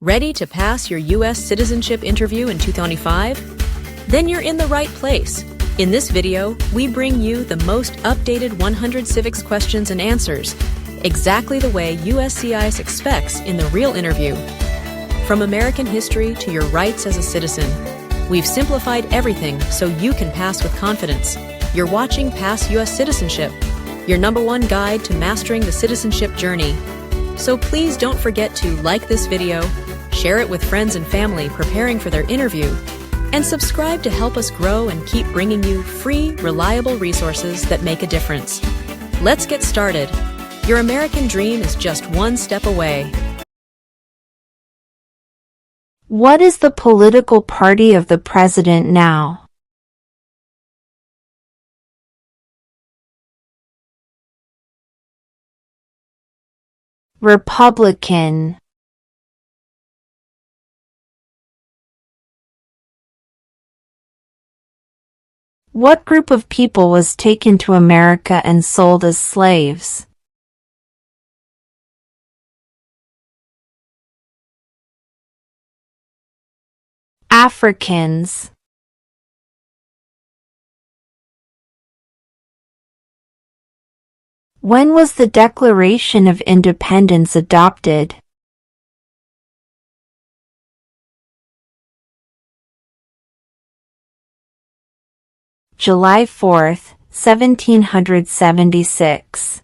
Ready to pass your U.S. citizenship interview in 2025? Then you're in the right place. In this video, we bring you the most updated 100 civics questions and answers, exactly the way USCIS expects in the real interview. From American history to your rights as a citizen, we've simplified everything so you can pass with confidence. You're watching Pass U.S. Citizenship, your #1 guide to mastering the citizenship journey. So please don't forget to like this video, share it with friends and family preparing for their interview, and subscribe to help us grow and keep bringing you free, reliable resources that make a difference. Let's get started. Your American dream is just one step away. What is the political party of the president now? Republican. What group of people was taken to America and sold as slaves? Africans. When was the Declaration of Independence adopted? July 4, 1776.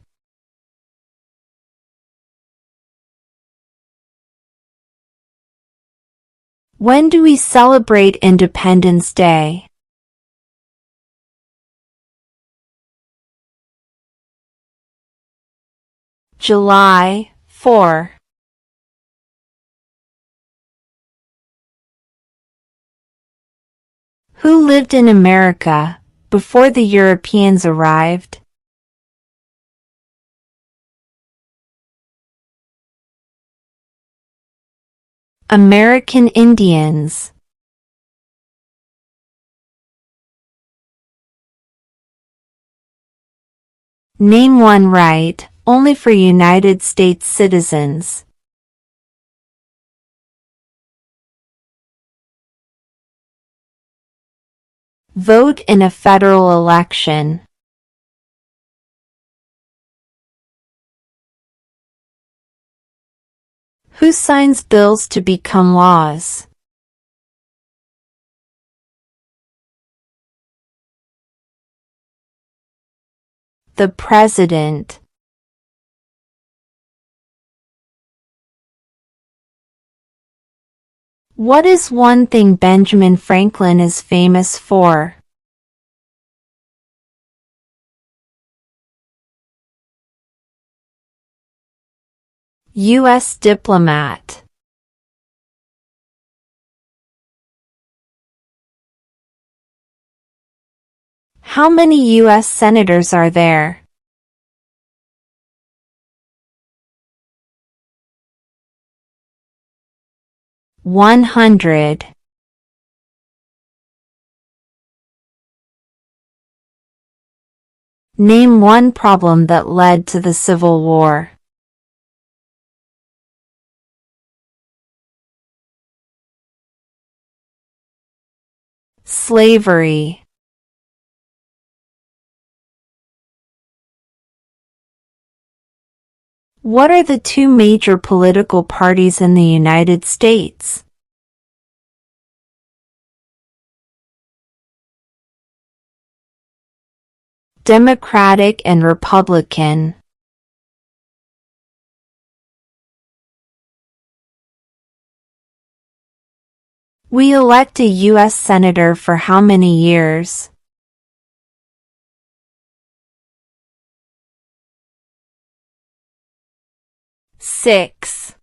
When do we celebrate Independence Day? July 4. Who lived in America before the Europeans arrived? American Indians. Name one right only for United States citizens. Vote in a federal election. Who signs bills to become laws? The President. What is one thing Benjamin Franklin is famous for? U.S. diplomat. How many U.S. senators are there? $100. Name one problem that led to the Civil War. Slavery. What are the two major political parties in the United States? Democratic and Republican. We elect a U.S. Senator for how many years? Six.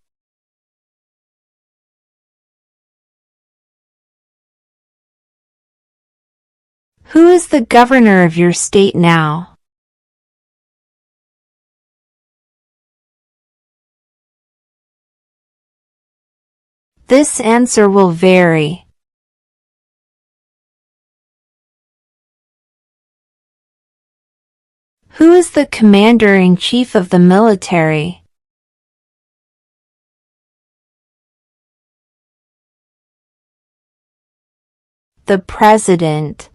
Who is the governor of your state now? This answer will vary. Who is the commander-in-chief of the military? The President.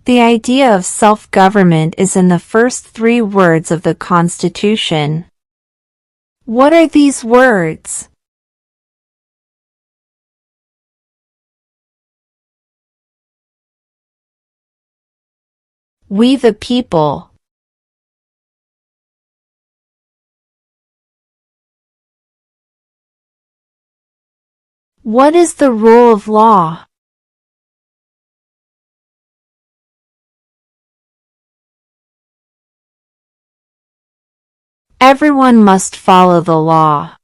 The idea of self-government is in the first 3 words of the Constitution. What are these words? We the people. What is the rule of law? Everyone must follow the law.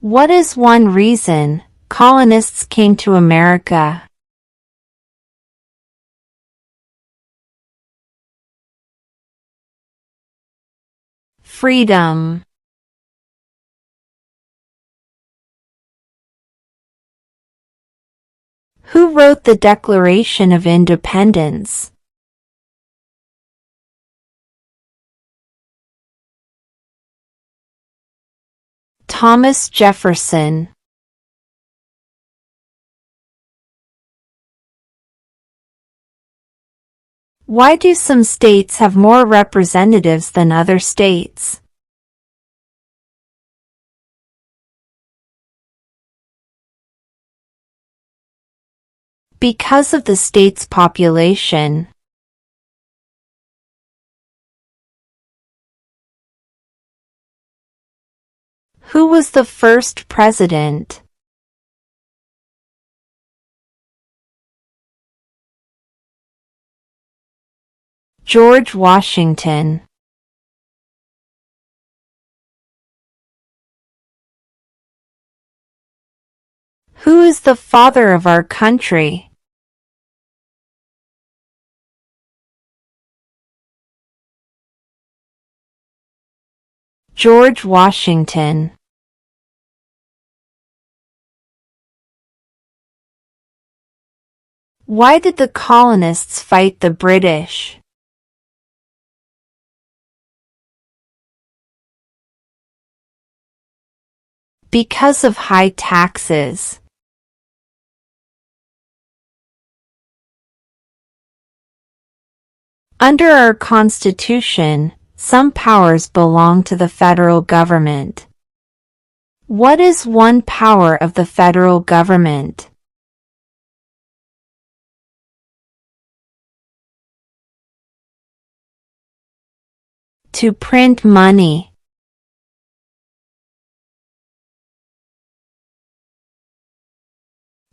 What is one reason colonists came to America? Freedom. Who wrote the Declaration of Independence? Thomas Jefferson. Why do some states have more representatives than other states? Because of the state's population. Who was the first president? George Washington. Who is the father of our country? George Washington. Why did the colonists fight the British? Because of high taxes. Under our Constitution, some powers belong to the federal government. What is one power of the federal government? To print money.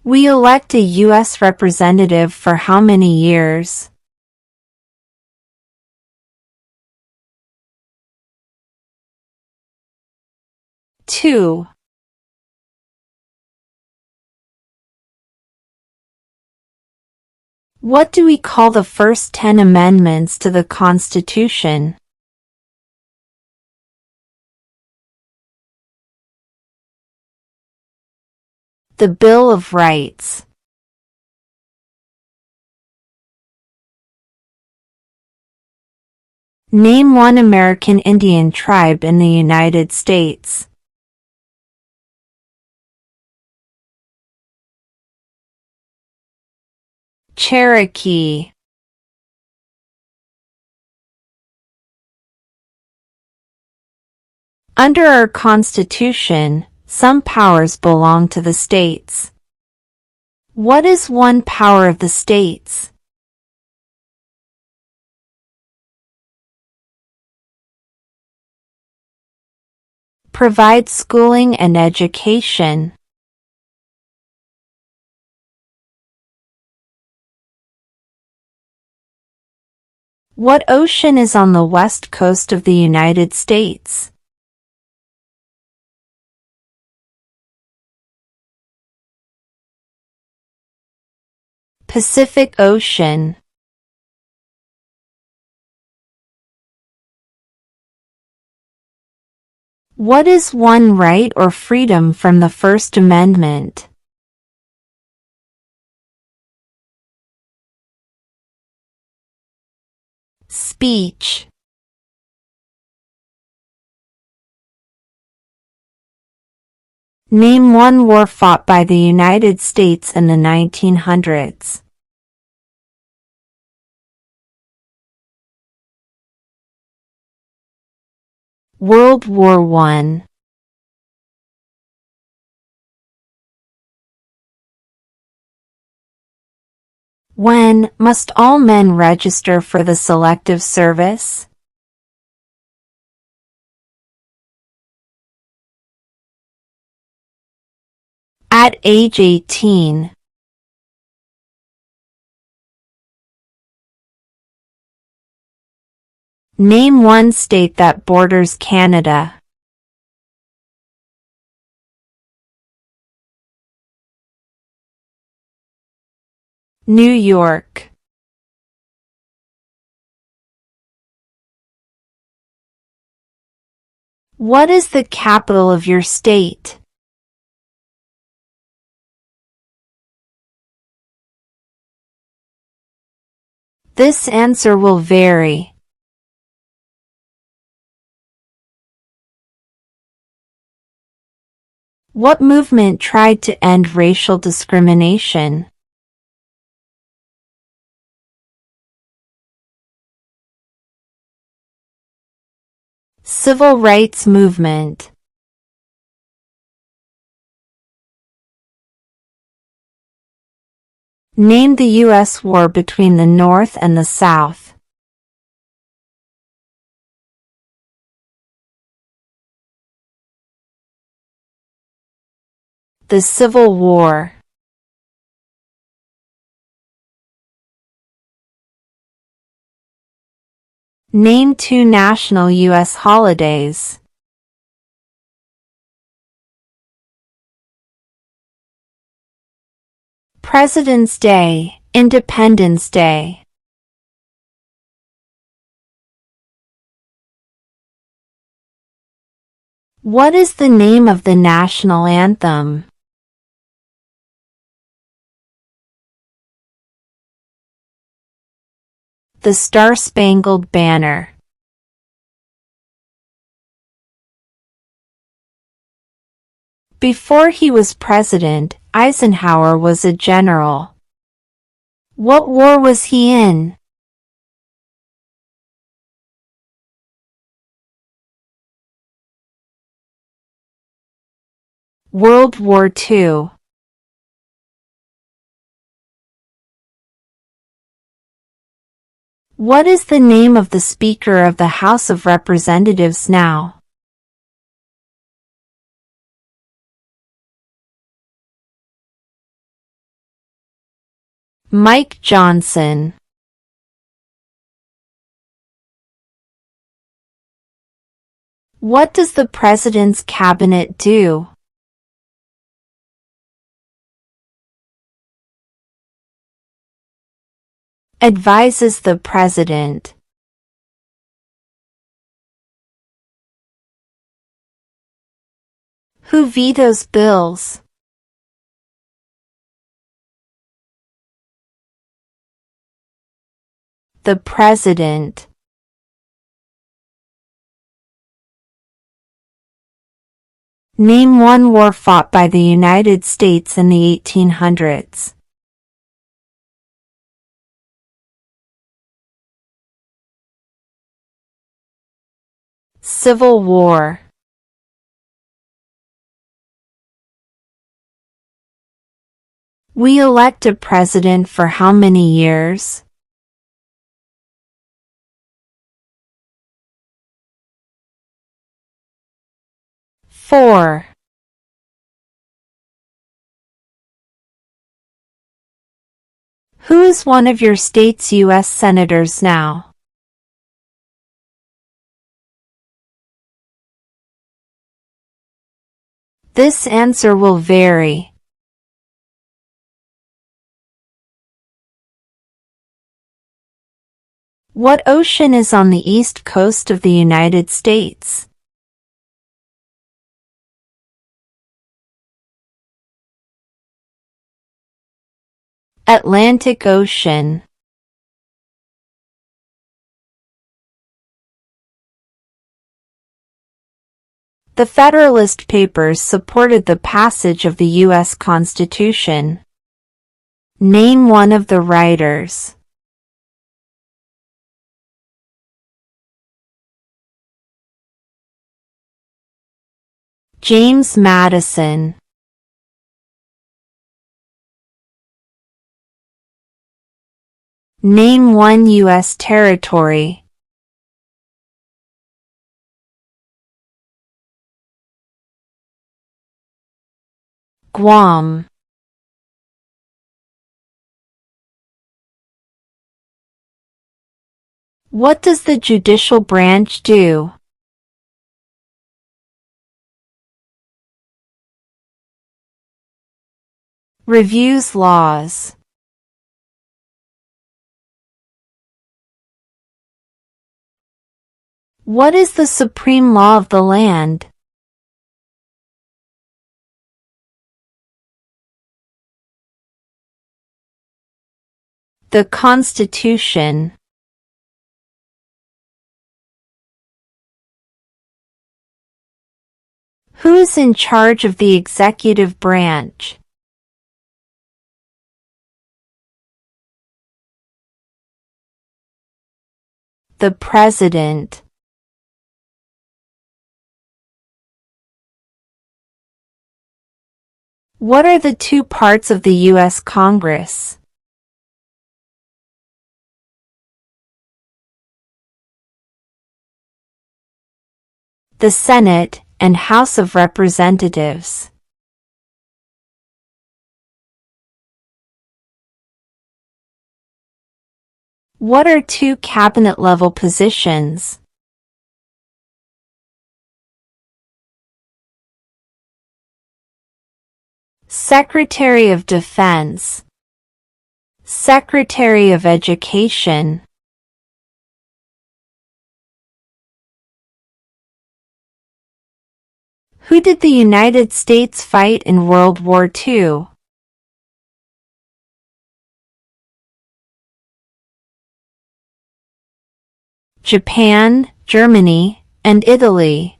We elect a U.S. representative for how many years? Two. What do we call the first 10 amendments to the Constitution? The Bill of Rights. Name one American Indian tribe in the United States. Cherokee. Under our Constitution, some powers belong to the states. What is one power of the states? Provide schooling and education. What ocean is on the west coast of the United States? Pacific Ocean. What is one right or freedom from the First Amendment? Speech. Name one war fought by the United States in the 1900s. World War I. When must all men register for the Selective Service? At age 18. Name one state that borders Canada. New York. What is the capital of your state? This answer will vary. What movement tried to end racial discrimination? Civil rights movement. Name the U.S. war between the North and the South. The Civil War. Name two national U.S. holidays. President's Day, Independence Day. What is the name of the national anthem? The Star-Spangled Banner. Before he was president, Eisenhower was a general. What war was he in? World War II. What is the name of the Speaker of the House of Representatives now? Mike Johnson. What does the President's Cabinet do? Advises the President. Who vetoes bills? The President. Name one war fought by the United States in the 1800s. Civil War. We elect a president for how many years? Four. Who is one of your state's U.S. senators now? This answer will vary. What ocean is on the east coast of the United States? Atlantic Ocean. The Federalist Papers supported the passage of the U.S. Constitution. Name one of the writers. James Madison. Name one U.S. territory. Guam. What does the judicial branch do? Reviews laws. What is the supreme law of the land? The Constitution. Who is in charge of the executive branch? The President. What are the two parts of the U.S. Congress? The Senate and House of Representatives. What are two cabinet-level positions? Secretary of Defense. Secretary of Education. Who did the United States fight in World War II? Japan, Germany, and Italy.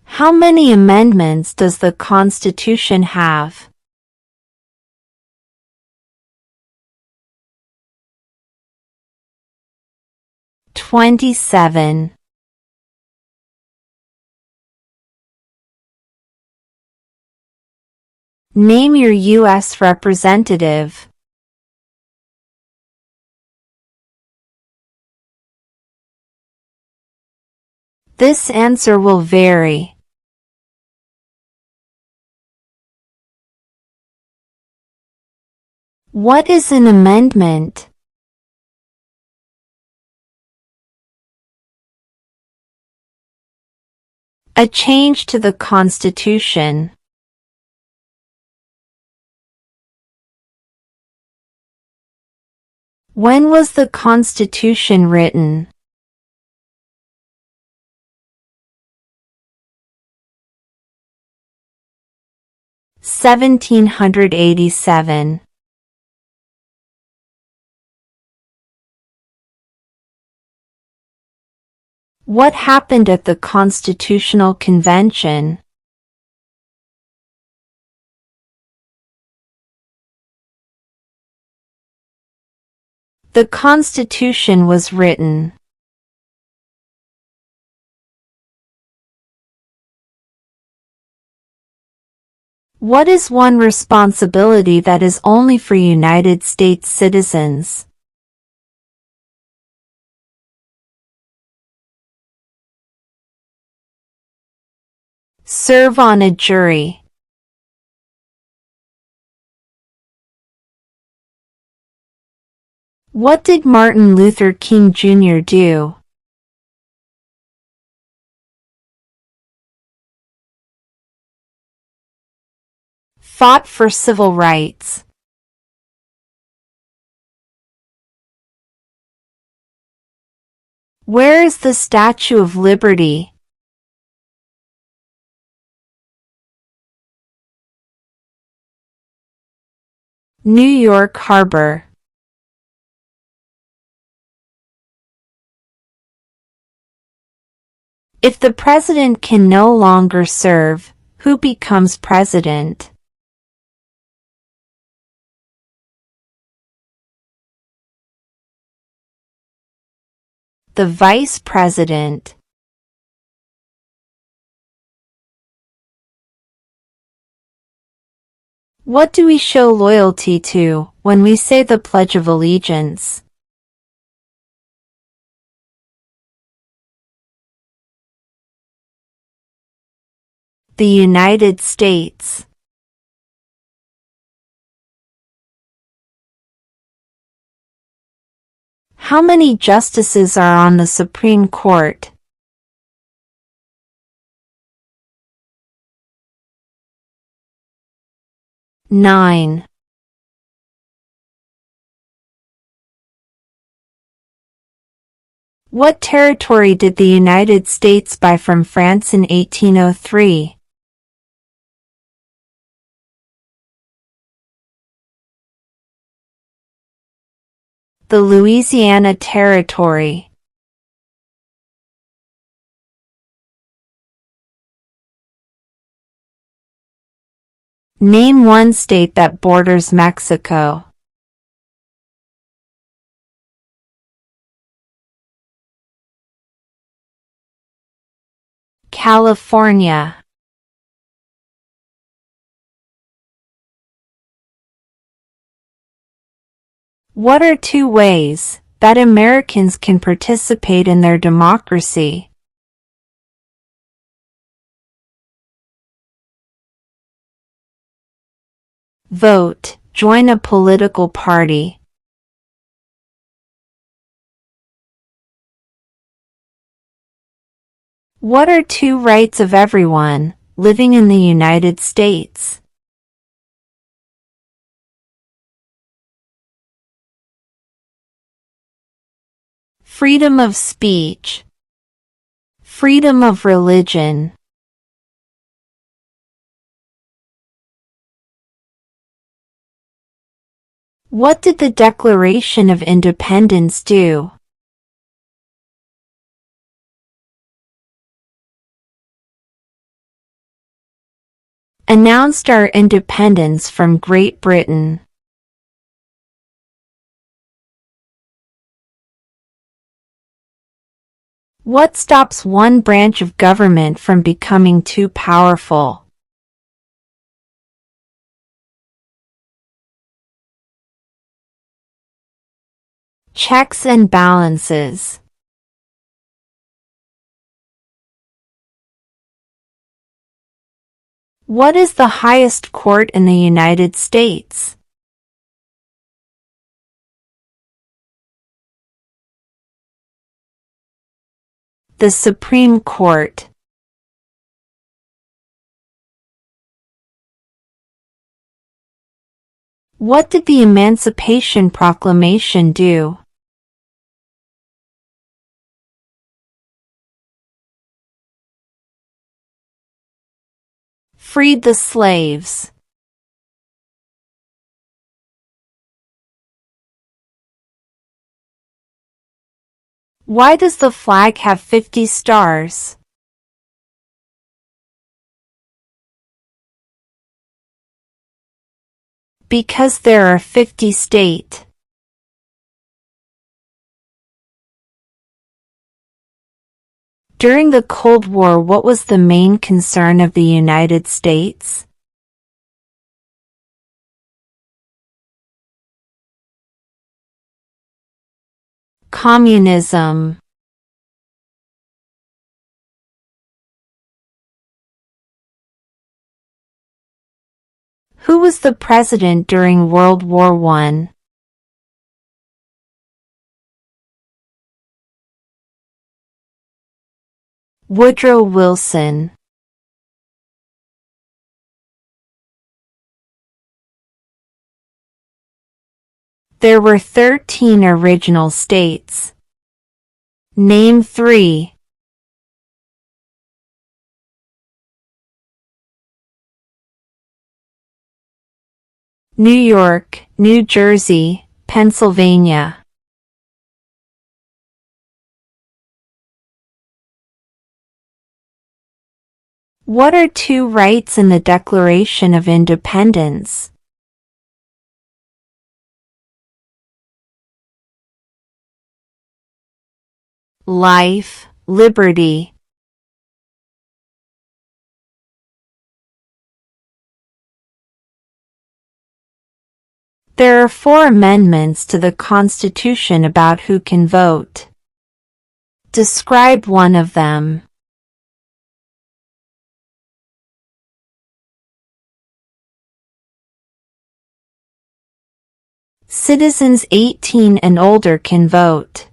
How many amendments does the Constitution have? 27. Name your U.S. representative. This answer will vary. What is an amendment? A change to the Constitution. When was the Constitution written? (1787). What happened at the Constitutional Convention? The Constitution was written. What is one responsibility that is only for United States citizens? Serve on a jury. What did Martin Luther King Jr. do? Fought for civil rights. Where is the Statue of Liberty? New York Harbor. If the president can no longer serve, who becomes president? The vice president. What do we show loyalty to when we say the Pledge of Allegiance? The United States. How many justices are on the Supreme Court? 9. What territory did the United States buy from France in 1803? The Louisiana Territory. Name one state that borders Mexico. California. What are 2 ways that Americans can participate in their democracy? Vote, join a political party. What are 2 rights of everyone living in the United States? Freedom of speech. Freedom of religion. What did the Declaration of Independence do? Announced our independence from Great Britain. What stops one branch of government from becoming too powerful? Checks and balances. What is the highest court in the United States? The Supreme Court. What did the Emancipation Proclamation do? Freed the slaves. Why does the flag have 50 stars? Because there are 50 states. During the Cold War, what was the main concern of the United States? Communism. Who was the president during World War I? Woodrow Wilson. There were 13 original states. Name 3. New York, New Jersey, Pennsylvania. What are two rights in the Declaration of Independence? Life, liberty. There are 4 amendments to the Constitution about who can vote. Describe one of them. Citizens 18 and older can vote.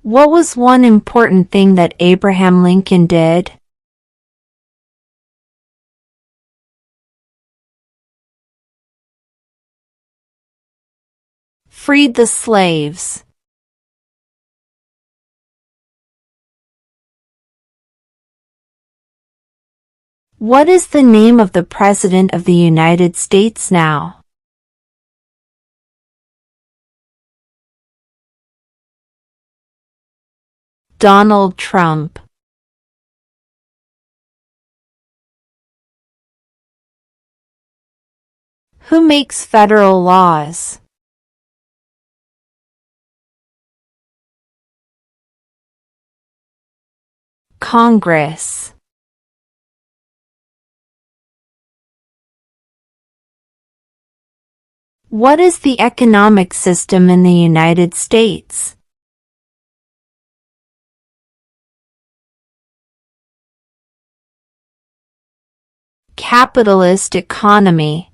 What was one important thing that Abraham Lincoln did? Freed the slaves. What is the name of the President of the United States now? Donald Trump. Who makes federal laws? Congress. What is the economic system in the United States? Capitalist economy.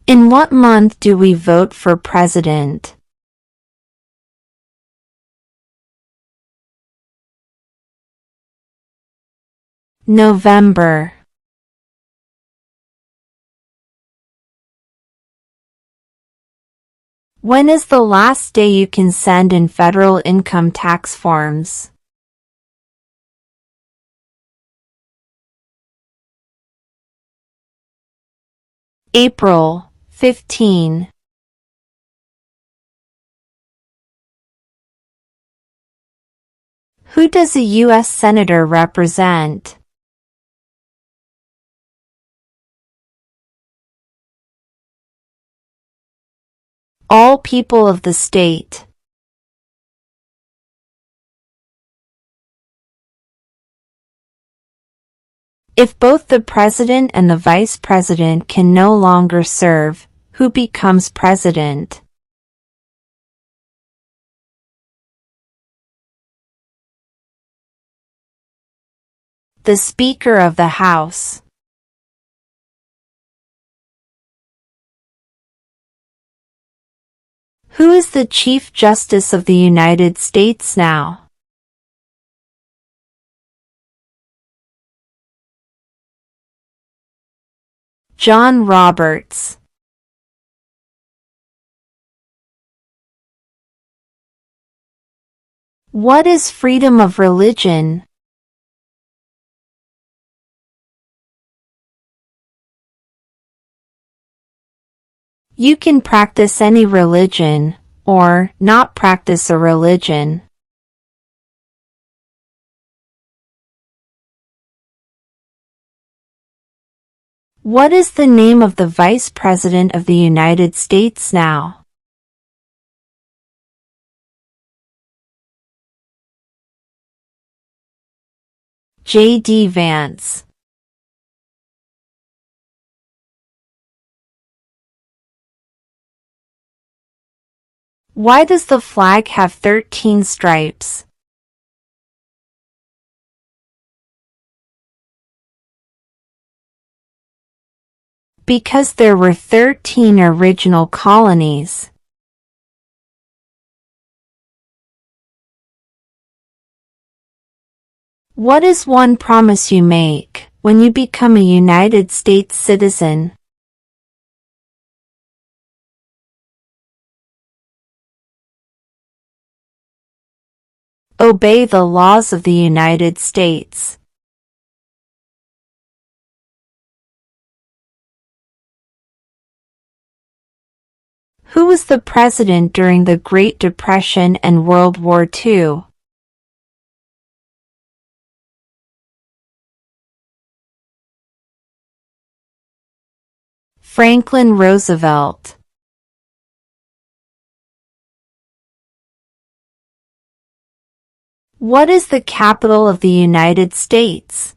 In what month do we vote for president? November. When is the last day you can send in federal income tax forms? April 15. Who does a U.S. Senator represent? All people of the state. If both the president and the vice president can no longer serve, who becomes president? The Speaker of the House. Who is the Chief Justice of the United States now? John Roberts. What is freedom of religion? You can practice any religion, or not practice a religion. What is the name of the Vice President of the United States now? J.D. Vance. Why does the flag have 13 stripes? Because there were 13 original colonies. What is one promise you make when you become a United States citizen? Obey the laws of the United States. Who was the president during the Great Depression and World War II? Franklin Roosevelt. What is the capital of the United States?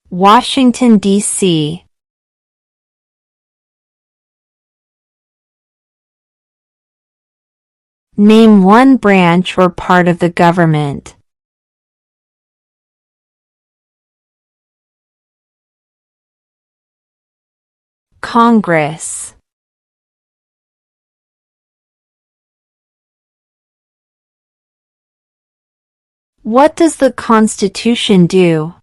Washington, D.C. Name one branch or part of the government. Congress. What does the Constitution do?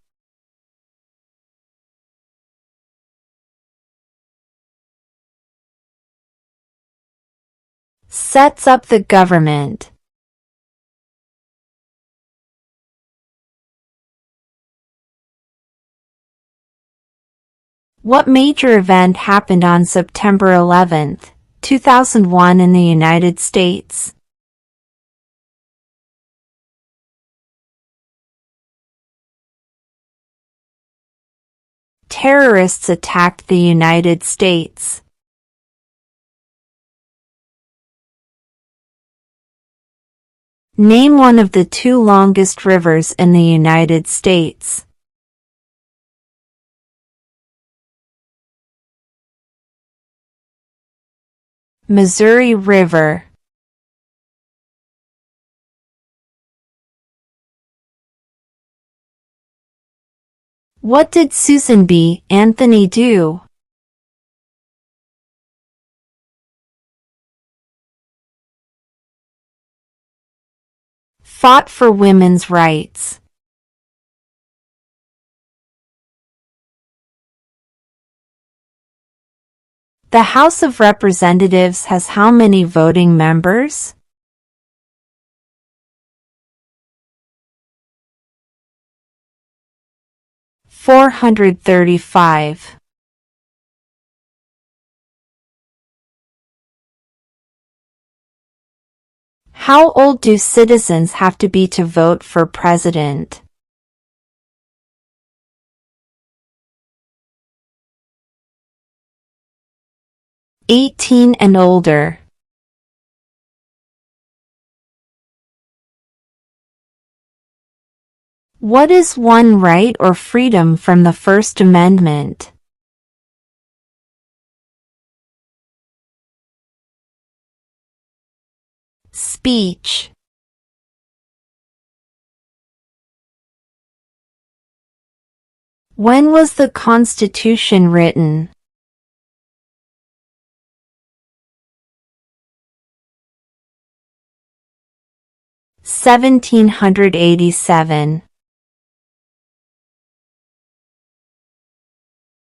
Sets up the government. What major event happened on September 11, 2001 in the United States? Terrorists attacked the United States. Name one of the two longest rivers in the United States. Missouri River. What did Susan B. Anthony do? Fought for women's rights. The House of Representatives has how many voting members? $435. How old do citizens have to be to vote for president? 18 and older. What is one right or freedom from the First Amendment? Speech. When was the Constitution written? 1787.